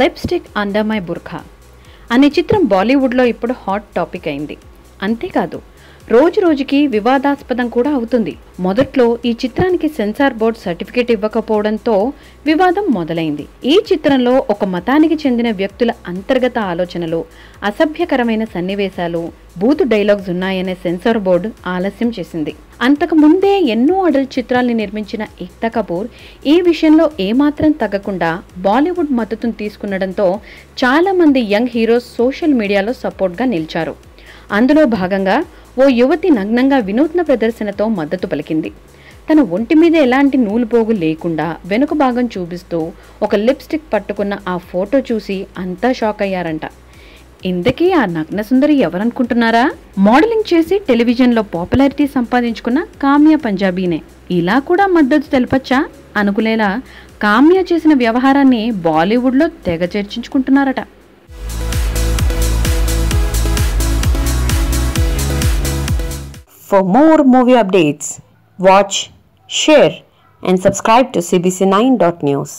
Lipstick under my burqa అనే చిత్రం బాలీవుడ్లో ఇప్పుడు హాట్ టాపిక్ అయింది. అంతేకాదు రోజు రోజుకి వివాదాస్పదం కూడా అవుతుంది. మొదట్లో ఈ చిత్రానికి సెన్సార్ బోర్డ్ సర్టిఫికేట్ ఇవ్వకపోవడంతో వివాదం మొదలైంది. ఈ చిత్రంలో ఒక మతానికి చెందిన వ్యక్తుల అంతర్గత ఆలోచనలు, అసభ్యకరమైన సన్నివేశాలు, బూతు డైలాగ్స్ ఉన్నాయనే సెన్సార్ బోర్డు ఆలస్యం చేసింది. అంతకు ముందే ఎన్నో అడల్ట్ చిత్రాల్ని నిర్మించిన ఏక్తా కపూర్ ఈ విషయంలో ఏమాత్రం తగ్గకుండా బాలీవుడ్ మద్దతును తీసుకునడంతో చాలా మంది యంగ్ హీరోస్ సోషల్ మీడియాలో సపోర్ట్గా నిలిచారు. అందులో భాగంగా ఓ యువతి నగ్నంగా వినూత్న ప్రదర్శనతో మద్దతు పలికింది. తన ఒంటి మీద ఎలాంటి నూలుపోగు లేకుండా వెనుక భాగం చూపిస్తూ ఒక లిప్స్టిక్ పట్టుకున్న ఆ ఫోటో చూసి అంతా షాక్ అయ్యారంట. ఇంతకీ ఆ నగ్న సుందరి ఎవరనుకుంటున్నారా? మోడలింగ్ చేసి టెలివిజన్లో పాపులారిటీ సంపాదించుకున్న కామ్య పంజాబీనే. ఇలా కూడా మద్దతు తెలపచ్చా అనుకునేలా కామ్య చేసిన వ్యవహారాన్ని బాలీవుడ్లో తెగ చర్చించుకుంటున్నారట. For more movie updates, watch, share and subscribe to CBC9.News.